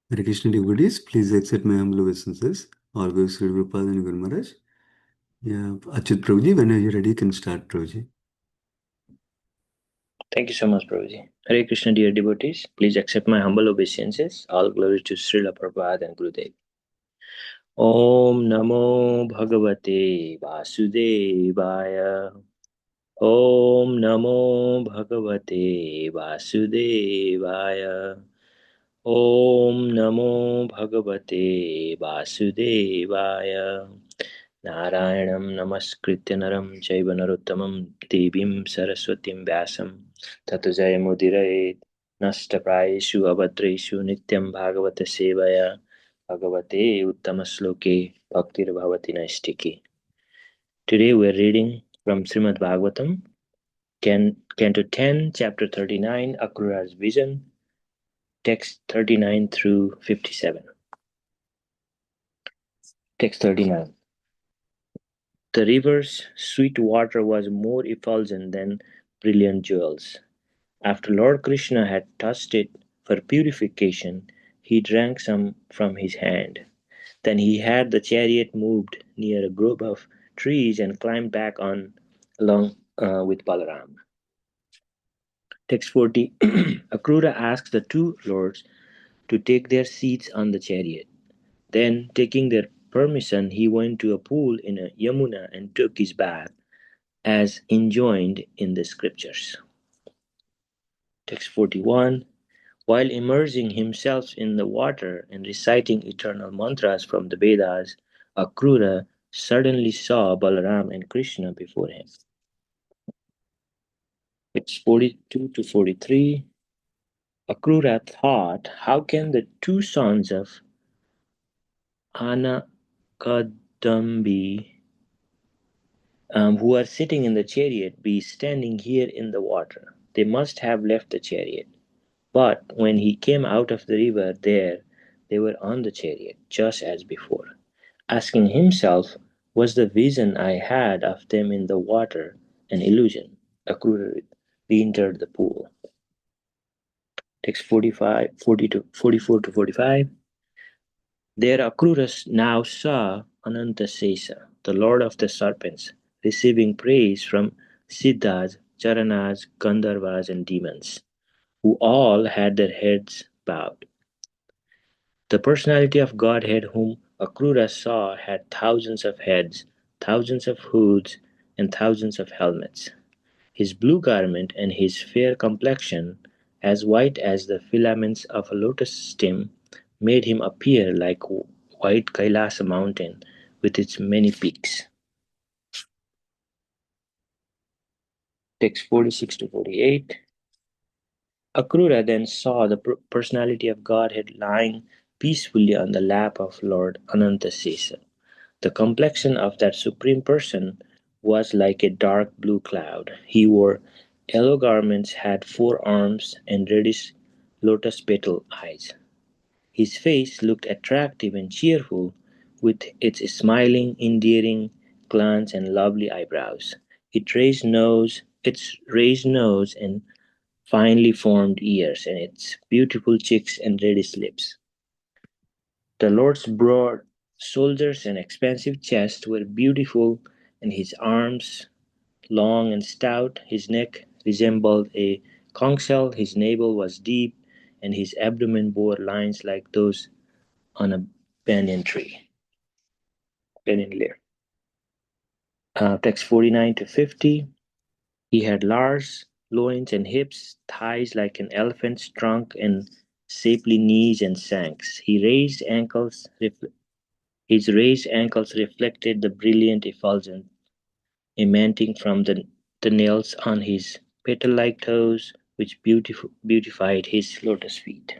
Hare Krishna devotees, please accept my humble obeisances. All goes Sri Prabhupada and Guru Maharaj. Yeah, Achyut Prabhuji, whenever you're ready, you can start, Prabhuji. Thank you so much, Prabhuji. Hare Krishna, dear devotees. Please accept my humble obeisances. All glory to Srila Prabhupada and Gurudev. Om Namo Bhagavate Vasudevaya. Om Namo Bhagavate Vasudevaya. Om Namo Bhagavate Vasudevaya. Narayanam Namaskritya Naram Chaiva Narottamam Devim Saraswatim Vyasam Tato Jayamudiraye Nashtaprayeshu Abhadreshu Nityam Bhagavata Sevaya Bhagavate Uttamasloke Bhaktir Bhavati Naistiki. Today we are reading from Srimad Bhagavatam, Canto 10, Chapter 39, Akrura's Vision, text 39 through 57. Text 39. The river's sweet water was more effulgent than brilliant jewels. After Lord Krishna had touched it for purification, he drank some from his hand. Then he had the chariot moved near a grove of trees and climbed back on along with Balaram. Text 40. Akrura asks the two lords to take their seats on the chariot. Then, taking their permission, he went to a pool in a Yamuna and took his bath, as enjoined in the scriptures. Text 41. While immersing himself in the water and reciting eternal mantras from the Vedas, Akrura suddenly saw Balaram and Krishna before him. Text 42 to 43. Akrura thought, how can the two sons of Anakadambi, who are sitting in the chariot, be standing here in the water? They must have left the chariot. But when he came out of the river, there they were on the chariot, just as before. Asking himself, was the vision I had of them in the water an illusion? Akrura re-entered the pool. Text 44 to 45. There Akrura now saw Anantasesa, the lord of the serpents, receiving praise from Siddhas, Charanas, Gandharvas, and demons, who all had their heads bowed. The personality of Godhead whom Akrura saw had thousands of heads, thousands of hoods, and thousands of helmets. His blue garment and his fair complexion, as white as the filaments of a lotus stem, made him appear like white Kailasa mountain with its many peaks. Text 46 to 48. Akrura then saw the personality of Godhead lying peacefully on the lap of Lord Anantasesa. The complexion of that supreme person was like a dark blue cloud. He wore yellow garments, had four arms, and reddish lotus petal eyes. His face looked attractive and cheerful, with its smiling, endearing glance and lovely eyebrows. Its raised nose and finely formed ears, and its beautiful cheeks and reddish lips. The Lord's broad shoulders and expansive chest were beautiful, and his arms, long and stout, his neck resembled a conch shell, his navel was deep, and his abdomen bore lines like those on a banyan tree, banyan leaf. Text 49 to 50. He had large loins and hips, thighs like an elephant's trunk, and shapely knees and shanks. His raised ankles reflected the brilliant effulgence emanating from the nails on his petal-like toes, which beautified his lotus feet.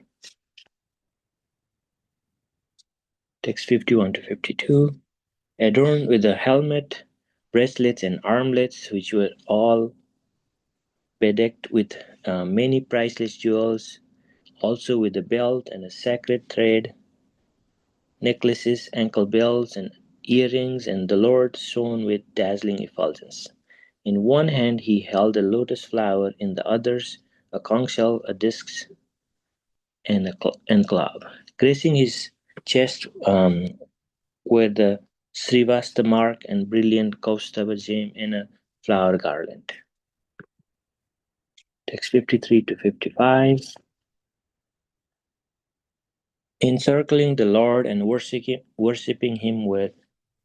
Text 51 to 52. Adorned with a helmet, bracelets, and armlets, which were all bedecked with many priceless jewels, also with a belt and a sacred thread, necklaces, ankle belts, and earrings, and the Lord shone with dazzling effulgence. In one hand he held a lotus flower, in the others a conch shell, a disc, and a club. Gracing his chest were the Srivasta mark and brilliant Kaustava gem in a flower garland. Text 53 to 55. Encircling the Lord and worshipping him with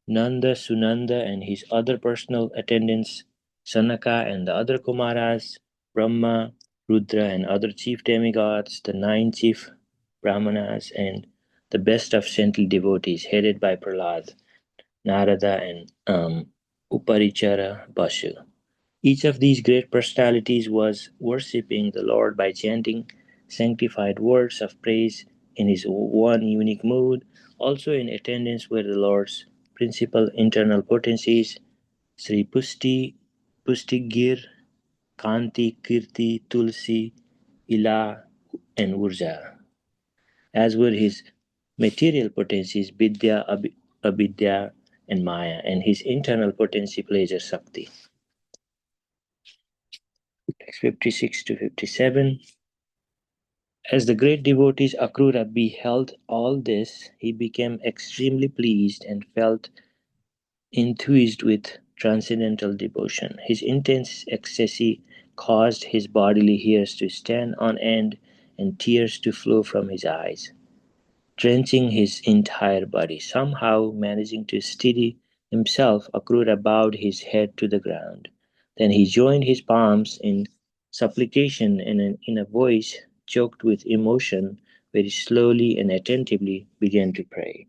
Nanda, Sunanda, and his other personal attendants, Sanaka and the other Kumaras, Brahma, Rudra, and other chief demigods, the 9 chief Brahmanas, and the best of saintly devotees, headed by Prahlad, Narada, and Uparichara Basu. Each of these great personalities was worshipping the Lord by chanting sanctified words of praise in his one unique mood. Also in attendance were the Lord's principal internal potencies, Sri Pustigir, Kanti, Kirti, Tulsi, Ila, and Urja, as were his material potencies, Vidya, Abidya, and Maya, and his internal potency, pleasure, Sakti. Text 56 to 57. As the great devotees Akrura beheld all this, he became extremely pleased and felt enthused with transcendental devotion. His intense ecstasy caused his bodily hairs to stand on end and tears to flow from his eyes, drenching his entire body. Somehow managing to steady himself, Akrura bowed his head to the ground. Then he joined his palms in supplication and in a voice choked with emotion, very slowly and attentively began to pray.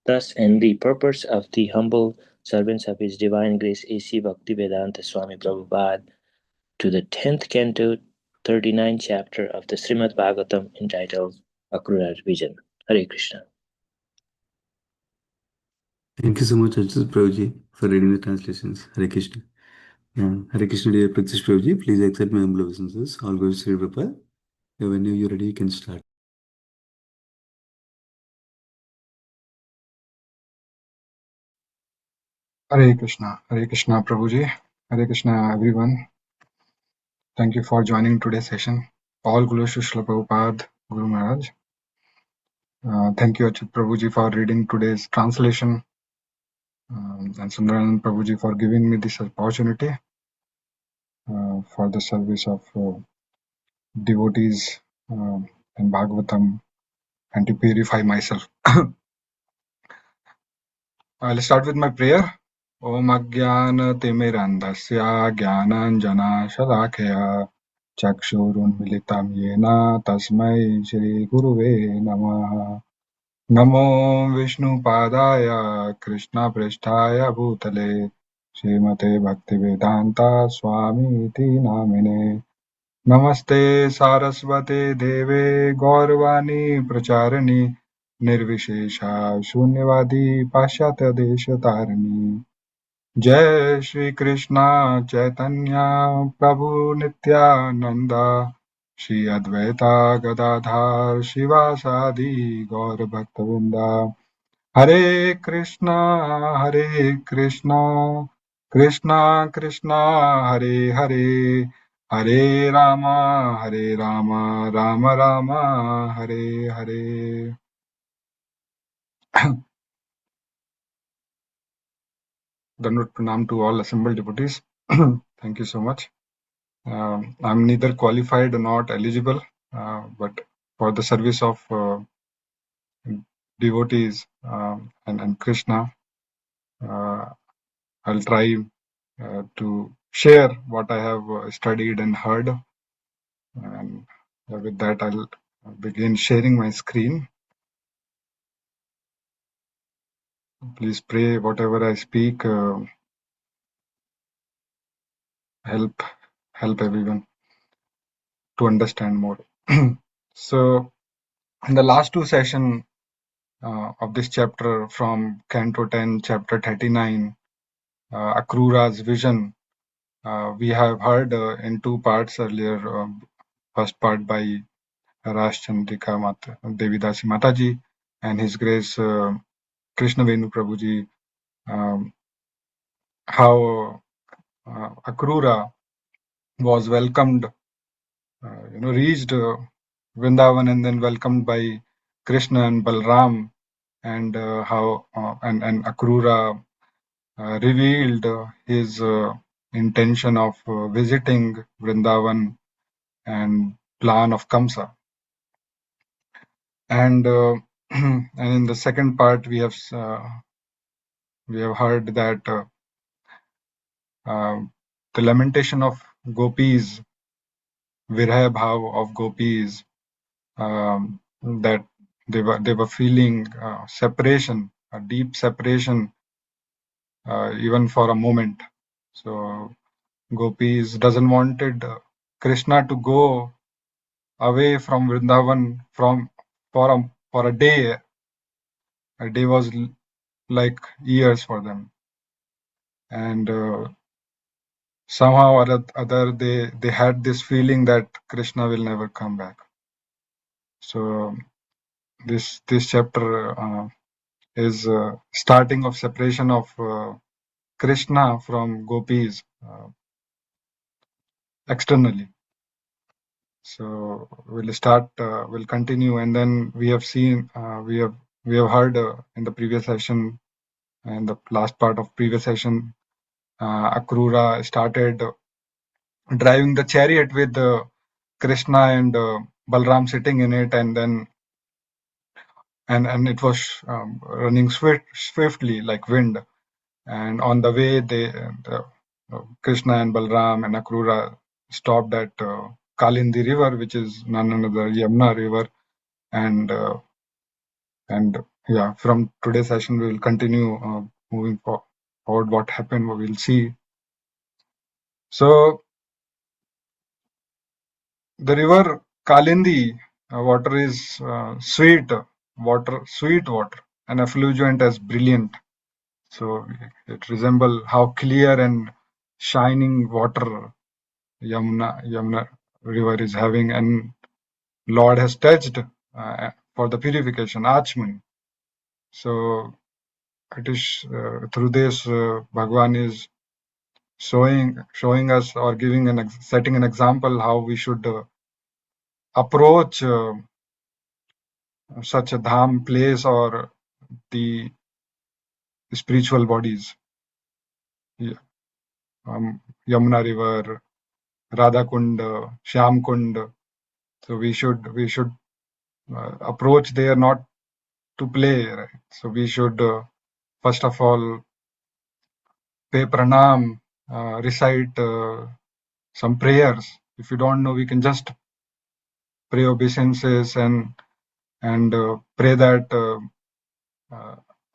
Thus, and the purpose of the humble servants of His Divine Grace A.C. Bhaktivedanta Swami Prabhupada to the 10th Canto, 39th chapter of the Srimad Bhagavatam entitled Akrura's Vision. Hare Krishna. Thank you so much, Ajit Prabhuji, for reading the translations. Hare Krishna. Hare Krishna, dear Pratyush Prabhuji. Please accept my humble obeisances. All goes Sri Prabhupada. Whenever you're ready, you can start. Hare Krishna Prabhuji, Hare Krishna everyone. Thank you for joining today's session. All glories to Srila Prabhupada, Guru Maharaj. Thank you Achyut Prabhuji for reading today's translation and Sundaran Prabhuji for giving me this opportunity for the service of devotees in Bhagavatam and to purify myself. I'll start with my prayer. Om Ajnana Timirandasya Jnananjana Shalakaya Chakshurunmilitam Yena Tasmai Shri Guruve Namaha. Namo Vishnupadaya Krishna Pristhaya Bhutale Srimate Bhaktivedanta Swami Iti Namine. Namaste Saraswate Deve Gaurvani Pracharani Nirvishesha Shunyavadi Pashyatya Deshatarani. Jai Shri Krishna Chaitanya Prabhu Nityananda Shri Advaita Gadadhar Shivasadi Gaur Bhaktavinda. Hare Krishna Krishna Krishna Hare Hare Hare Rama Rama Rama Hare Hare. Dandavat pranam to all assembled devotees. Thank you so much. I'm neither qualified nor not eligible, but for the service of devotees and Krishna, I'll try to share what I have studied and heard. And with that, I'll begin sharing my screen. Please pray whatever I speak, help everyone to understand more. So, in the last two sessions of this chapter, from Canto 10, chapter 39, Akrura's vision, we have heard in two parts earlier. First part by Raj Chandrika Devidasi Mataji and His Grace Krishna Venu Prabhuji, how Akrura was welcomed, reached Vrindavan and then welcomed by Krishna and Balram, and how and Akrura revealed his intention of visiting Vrindavan and plan of Kamsa. And and in the second part, we have heard that the lamentation of gopis, viraya bhav of gopis, that they were feeling separation, a deep separation, even for a moment. So gopis doesn't wanted Krishna to go away from Vrindavan for a day. A day was like years for them, and somehow or other they had this feeling that Krishna will never come back. So this chapter is starting of separation of Krishna from gopis externally. So we'll continue, and then we have seen we have heard in the previous session and the last part of previous session, Akrura started driving the chariot with Krishna and Balram sitting in it, and then and it was running swiftly like wind. And on the way, Krishna and Balram and Akrura stopped at Kalindi River, which is none other Yamuna River, and yeah, from today's session we will continue moving forward. What happened, we will see. So the river Kalindi water is sweet water, and effulgent as brilliant. So it resembles how clear and shining water Yamuna river is having, and Lord has touched for the purification, Achman. So it is through this Bhagwan is showing us or setting an example how we should approach such a dham place or the spiritual bodies. Yeah. Yamuna river, Radha Kund, Shyam Kund. So we should approach there not to play, right? So we should first of all pay pranam, recite some prayers. If you don't know, we can just pray obeisances and pray that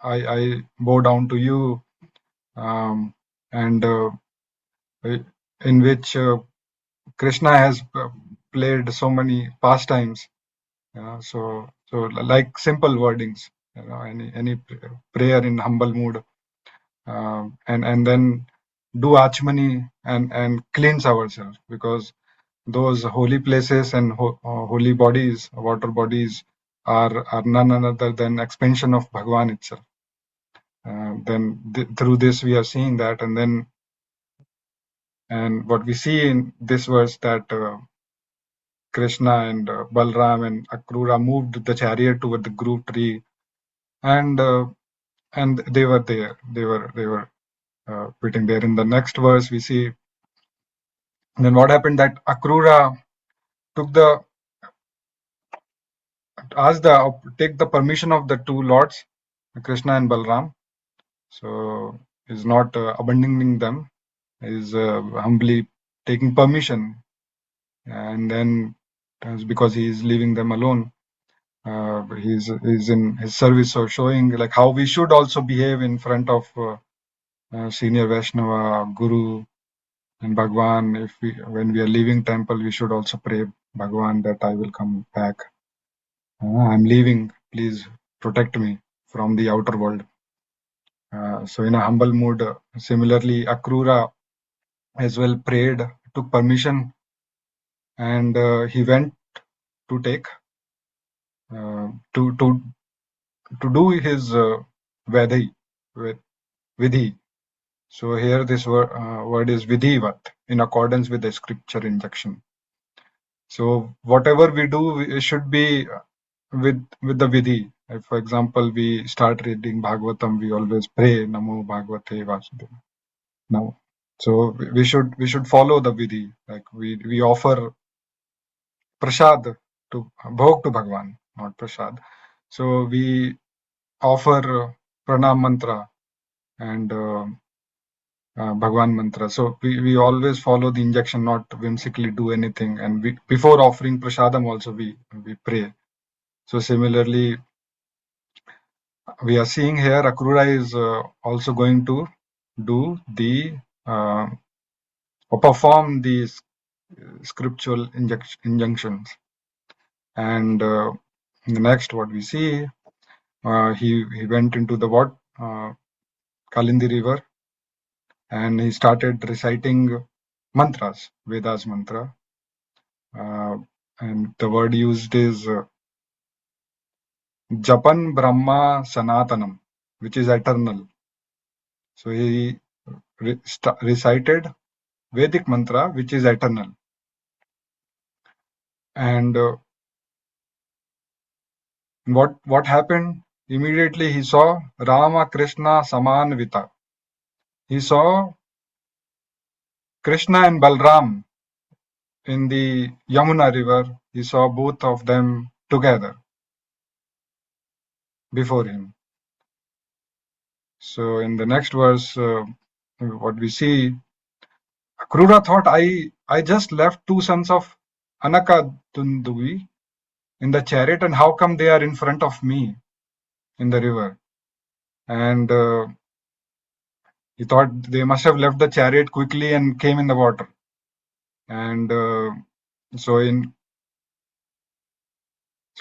I bow down to you, and in which Krishna has played so many pastimes. So like simple wordings, any prayer in humble mood, and then do achmani and cleanse ourselves, because those holy places and holy bodies, water bodies, are none other than expansion of Bhagwan itself. Then through this we are seeing that, and what we see in this verse that Krishna and Balram and Akrura moved the chariot toward the group tree, and they were there. They were waiting there. In the next verse, we see then what happened, that Akrura take the permission of the two lords, Krishna and Balram. So he's not abandoning them. He's humbly taking permission, and then because he is leaving them alone. He's in his service, so showing like how we should also behave in front of senior Vaishnava, Guru, and Bhagwan. When we are leaving temple, we should also pray Bhagwan that I will come back. I'm leaving. Please protect me from the outer world. So in a humble mood, similarly, Akrura as well prayed, took permission, and he went to take to do his vidhi. So here this word is vidhivat, in accordance with the scripture injunction. So whatever we do, it should be with the vidhi. If, for example, we start reading Bhagavatam, we always pray Namo Bhagavate Vasudevaya. Now, so we should follow the vidhi. Like we offer prasad to bhog to Bhagwan, not prasad. So we offer pranam mantra and Bhagwan mantra. So we always follow the injunction, not whimsically do anything. And before offering prasadam also we pray. So similarly, we are seeing here Akrura is also going to do the or perform these scriptural injunctions. And in the next, what we see, he went into the Kalindi river, and he started reciting mantras, Vedas mantra. And the word used is Japan Brahma Sanatanam, which is eternal. So he recited Vedic mantra, which is eternal. And what happened? Immediately he saw Rama Krishna Samanvita. He saw Krishna and Balram in the Yamuna river. He saw both of them together before him. So in the next verse, what we see, Akrura thought, I just left two sons of Anakadunduvi in the chariot, and how come they are in front of me in the river? And he thought they must have left the chariot quickly and came in the water. And so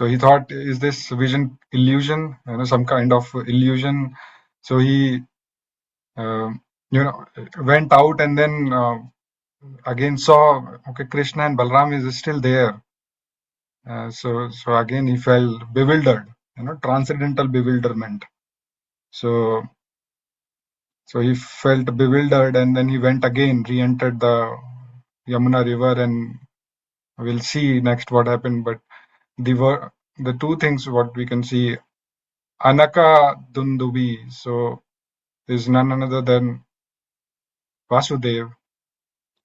he thought, is this vision illusion? Some kind of illusion. So he went out and then again saw, okay, Krishna and Balram is still there. So again he felt bewildered, transcendental bewilderment. So he felt bewildered, and then he went again, re-entered the Yamuna river, and we'll see next what happened. But the two things what we can see, Anaka Dundubi, so is none other than Vasudev.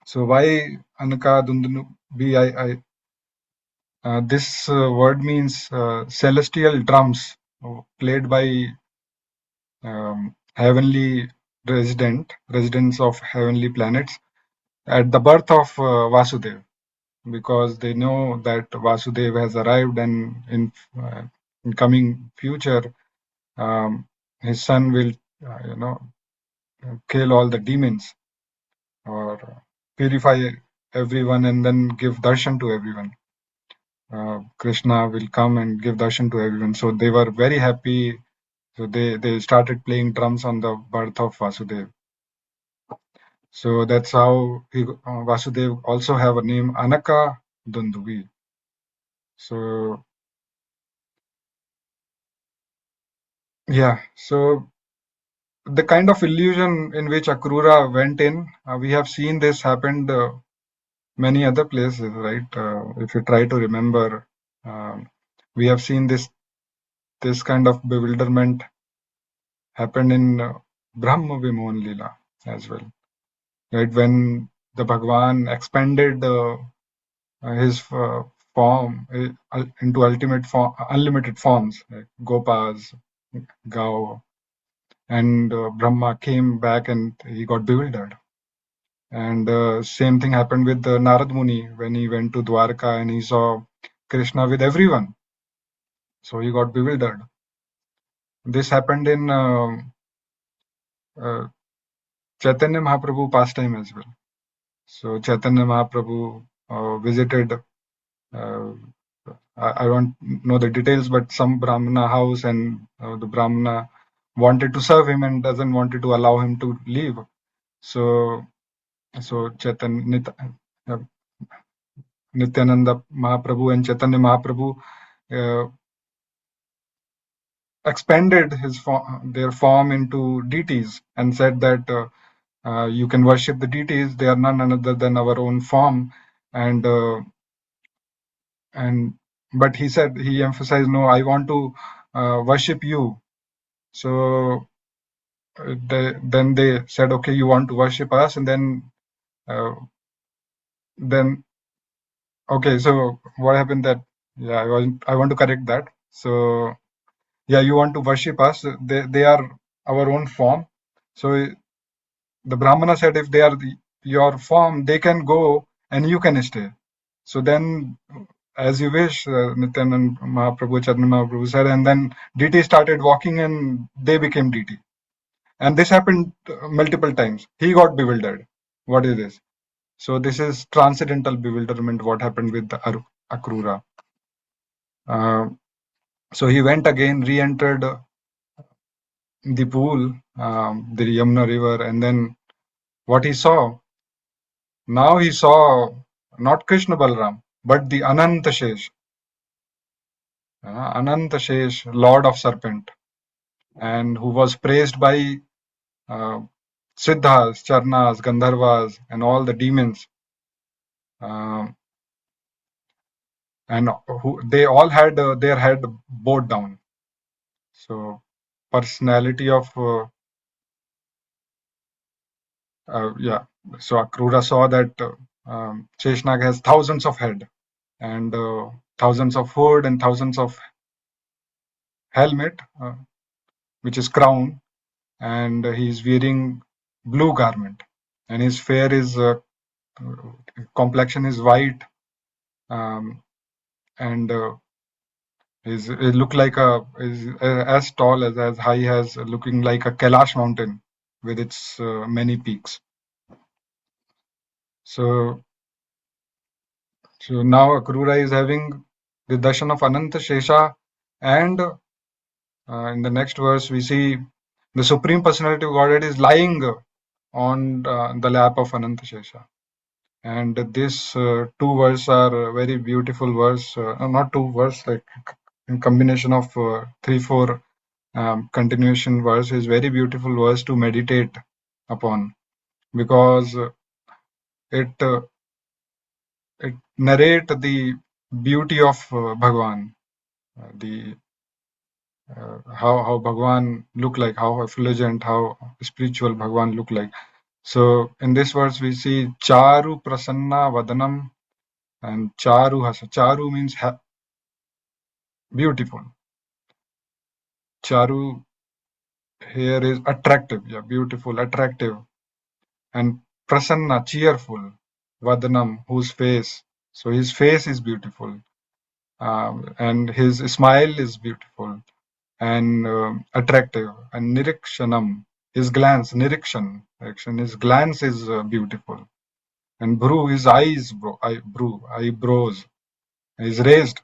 So why Anaka Dundubi? This word means celestial drums played by heavenly residents of heavenly planets at the birth of Vasudev, because they know that Vasudev has arrived, and in coming future, his son will, kill all the demons or purify everyone and then give darshan to everyone. Krishna will come and give darshan to everyone. So they were very happy. So they started playing drums on the birth of Vasudev. So that's how Vasudev also have a name, Anaka Dunduvi. So yeah, so the kind of illusion in which Akrura went in, we have seen this happened many other places, right? If you try to remember, we have seen this kind of bewilderment happened in Brahma Vimohan Lila as well, right? When the Bhagwan expanded his form into unlimited forms, like Gopas, Gao, and Brahma came back and he got bewildered. And same thing happened with Narad Muni when he went to Dwarka and he saw Krishna with everyone. So he got bewildered. This happened in Chaitanya Mahaprabhu pastime as well. So Chaitanya Mahaprabhu visited, I don't know the details, but some Brahmana house, and the Brahmana wanted to serve him and doesn't wanted to allow him to leave. So Nityananda Mahaprabhu and Chaitanya Mahaprabhu expanded their form into deities and said that you can worship the deities. They are none other than our own form, and But he emphasized, no, I want to worship you. So then they said, okay, you want to worship us, and uh, then okay. So what happened that, yeah, I want to correct that. So yeah, you want to worship us. They are our own form. So the Brahmana said, if they are your form, they can go and you can stay. So then, as you wish, Nityanand Mahaprabhu, Chaitanya Mahaprabhu said, and then DT started walking and they became DT. And this happened multiple times. He got bewildered. What is this? So this is transcendental bewilderment, what happened with the Akrura. So he went again, re-entered the pool, the Yamuna river, and then what he saw, now he saw not Krishna Balram, but the Ananta Shesh, Lord of Serpent, and who was praised by uh, Siddhas, Charnas, Gandharvas, and all the demons, and they all had their head bowed down. So, personality of yeah. So Akrura saw that Sheshnag has thousands of head and thousands of hood and thousands of helmet, which is crown, and he's wearing blue garment, and his fair is complexion is white, and it look like is as tall as high as looking like a Kailash mountain with its many peaks. So now Akrura is having the darshan of Ananta Shesha, and in the next verse we see the Supreme Personality of Godhead is lying on the lap of Ananta Shesha. And this two verses are very beautiful verse, not two verse, like in combination of 3-4 continuation verse is very beautiful verse to meditate upon, because it narrate the beauty of Bhagwan, the how Bhagwan look like, how effulgent, how spiritual Bhagwan look like. So in this verse we see Charu Prasanna Vadanam and Charu Hasa. Charu means beautiful. Charu here is attractive, yeah, beautiful, attractive, and Prasanna, cheerful. Vadanam, whose face. So his face is beautiful, and his smile is beautiful and attractive. And Nirikshanam, his glance, Nirikshan, his glance is beautiful. And Bru, his eyebrows, is raised.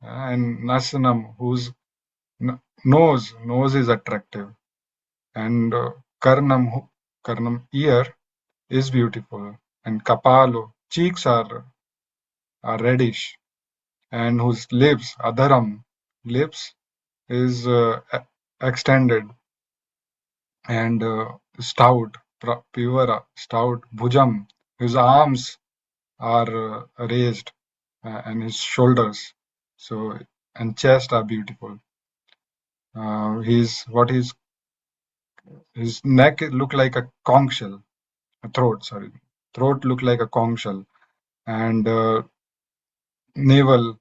And Nasanam, whose nose is attractive. And Karnam, ear, is beautiful. And Kapalo, cheeks are reddish. And whose lips, Adharam, lips, is extended and stout, pure, stout. Bhujam, his arms are raised, and his shoulders, so, and chest are beautiful. His neck look like a conch shell, throat look like a conch shell, and navel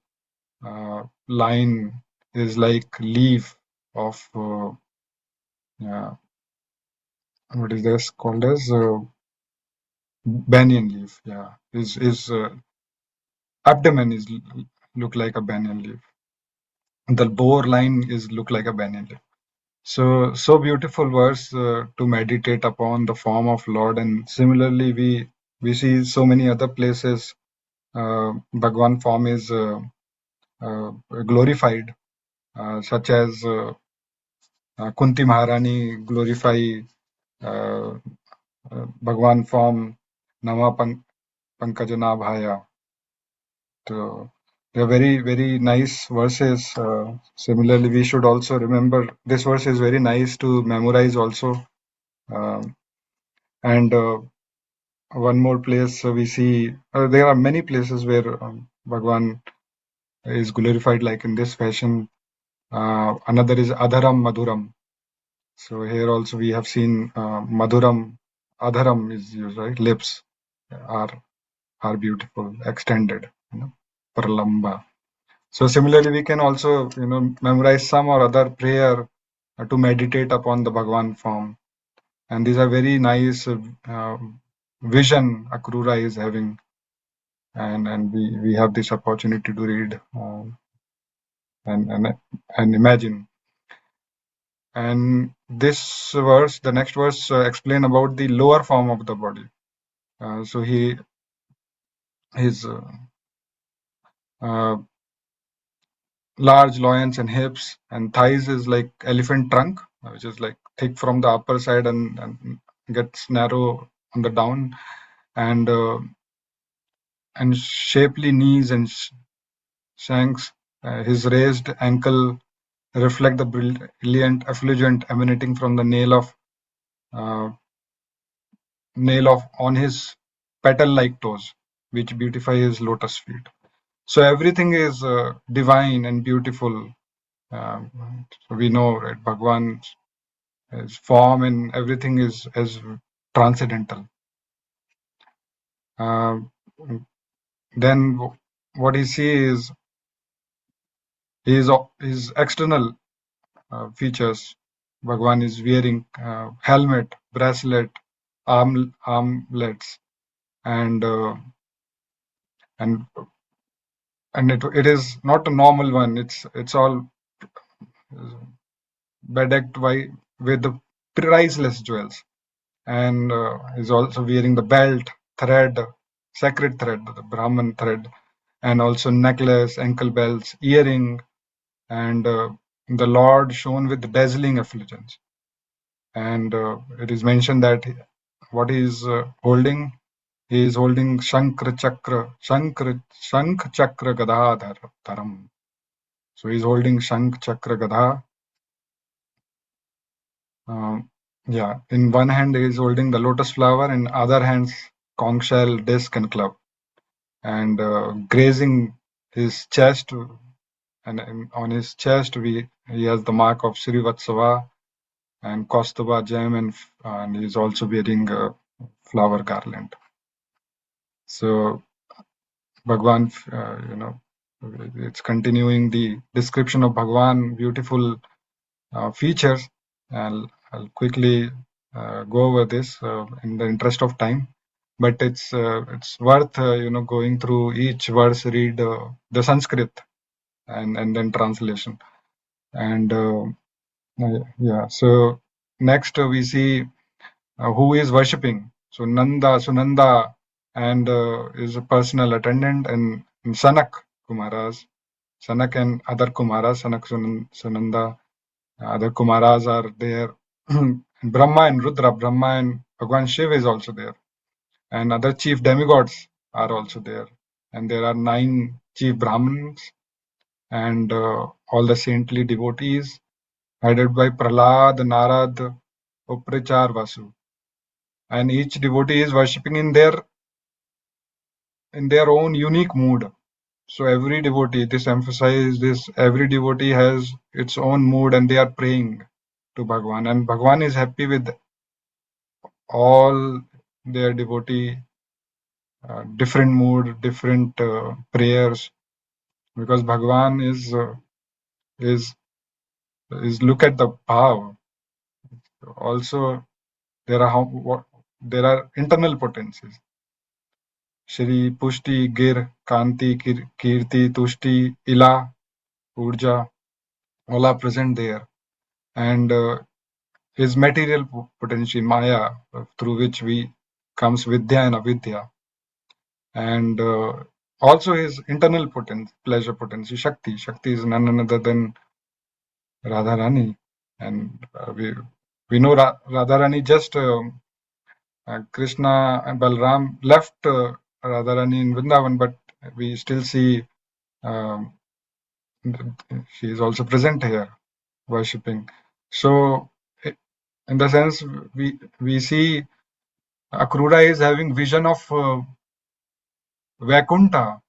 line is like leaf of what is this called as banyan leaf. Yeah, his abdomen is look like a banyan leaf. The bore line is look like a banyan leaf. So beautiful verse to meditate upon the form of Lord. And similarly, we see so many other places Bhagwan form is glorified, such as Kunti Maharani glorify Bhagwan form Nama Pankajana. So they are very, very nice verses. Similarly, we should also remember this verse is very nice to memorize also. And one more place we see, there are many places where Bhagwan is glorified like in this fashion. Another is Adharam Madhuram. So here also we have seen Madhuram, Adharam is used, right? Lips are beautiful, extended, Pralamba. So similarly, we can also, memorize some or other prayer to meditate upon the Bhagavan form. And these are very nice vision Akrura is having. And we have this opportunity to read and imagine. And this verse, the next verse, explain about the lower form of the body. So his large loins and hips and thighs is like elephant trunk, which is like thick from the upper side and gets narrow on the down, and shapely knees and shanks. His raised ankle reflect the brilliant effulgent emanating from the uh, nail of on his petal-like toes, which beautify his lotus feet. So everything is divine and beautiful. So we know, right, Bhagwan's form and everything is transcendental. Then what he sees is his external features. Bhagwan is wearing helmet, bracelet, armlets, and it is not a normal one. It's all bedecked with the priceless jewels, and is also wearing the belt, thread, sacred thread, the Brahman thread, and also necklace, ankle belts, earring, and the Lord shone with dazzling effulgence. And it is mentioned that what he is holding, he is holding Shankh Chakra Gadha Dharam. So he is holding Shankh Chakra Gadha. In one hand he is holding the lotus flower, in other hands conch shell, disc, and club, and grazing his chest. And on his chest, he has the mark of Srivatsava and Kaustubha gem, and he is also wearing a flower garland. So Bhagwan, it's continuing the description of Bhagwan, beautiful features. I'll quickly go over this in the interest of time, but it's worth going through each verse, read the Sanskrit and then translation. And so next we see who is worshipping. So Sunanda, and is a personal attendant, and Sanak Kumaras, Sanak and other Kumaras, Sanak Sunanda, other Kumaras are there. Brahma and Rudra, Brahma and Bhagwan Shiv is also there, and other chief demigods are also there. And there are 9 chief Brahmins and all the saintly devotees, headed by Prahlad, Narad, Uprachar, Vasu. And each devotee is worshipping in their own unique mood. So every devotee, this emphasizes this, every devotee has its own mood and they are praying to Bhagwan. And Bhagwan is happy with all their devotee, different mood, different prayers, because Bhagwan is look at the bhav. Also, there are internal potencies. Shri, Pushti, Gir, Kanti, Kirti, Tushti, Ila, Urja, all are present there. And his material potential, Maya, through which we comes Vidya and Avidya. And also his internal potency, pleasure potency, Shakti. Shakti is none other than Radharani. And we know Radharani just Krishna and Balram left Radharani in Vrindavan, but we still see um, she is also present here, worshipping. So, in the sense, we see Akrura is having vision of Vaikuntha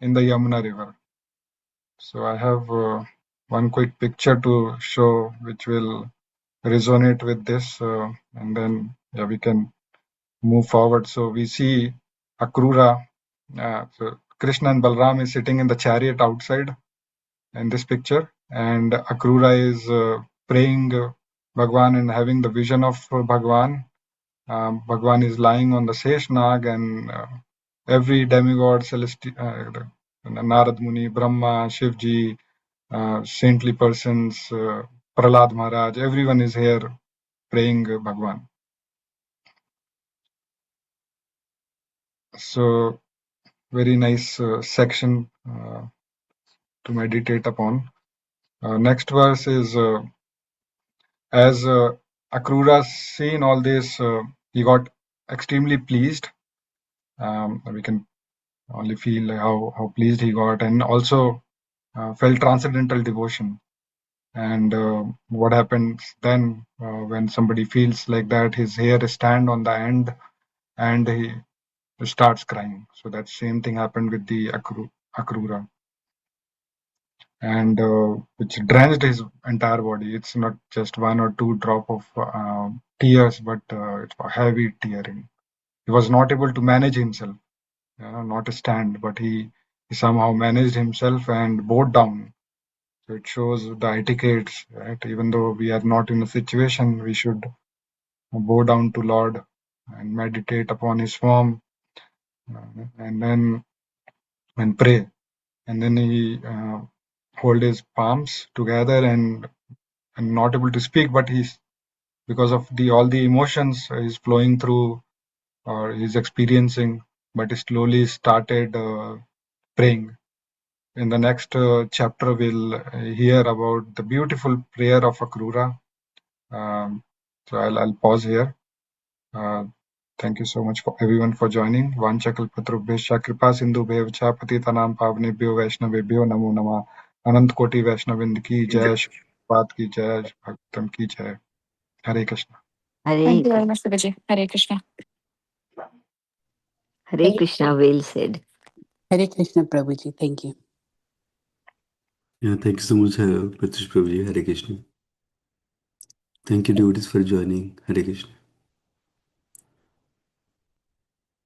in the Yamuna river. So I have one quick picture to show which will resonate with this, and then we can move forward. So we see Akrura. So Krishna and Balram is sitting in the chariot outside in this picture, and Akrura is praying Bhagwan and having the vision of Bhagwan. Bhagwan is lying on the Seshnag, and every demigod, Narad Muni, Brahma, Shivji, saintly persons, Prahlad Maharaj, everyone is here praying Bhagwan. So very nice section to meditate upon. Next verse is as Akrura seen all this, he got extremely pleased. We can only feel how pleased he got, and also felt transcendental devotion. And what happens then when somebody feels like that, his hair stand on the end and he starts crying. So that same thing happened with the Akrura, and which drenched his entire body. It's not just one or two drop of tears, but it's a heavy tearing. He was not able to manage himself, not to stand, but he somehow managed himself and bowed down. So it shows the etiquettes, right? Even though we are not in a situation, we should bow down to Lord and meditate upon His form, and then and pray. And then he hold his palms together and not able to speak, but he's because of all the emotions is flowing through or he's experiencing, but he slowly started praying. In the next chapter, we'll hear about the beautiful prayer of Akrura. So I'll pause here. Thank you so much for everyone for joining. Vanchakalpatrubhesha kripa sindhu bhevcha patitanam pavnebhyo vaishnavebhyo namo namah. Anant Koti Vaishnavind ki jai, Shabbat ki jai, Bhagavatam ki jai. Hare Krishna. Thank you very much, Prabhuji. Hare Krishna. Hare Krishna, well said. Hare Krishna, Prabhuji. Thank you. Yeah, thank you so much, Pratyush Prabhuji. Hare Krishna. Thank you, devotees, for joining. Hare Krishna.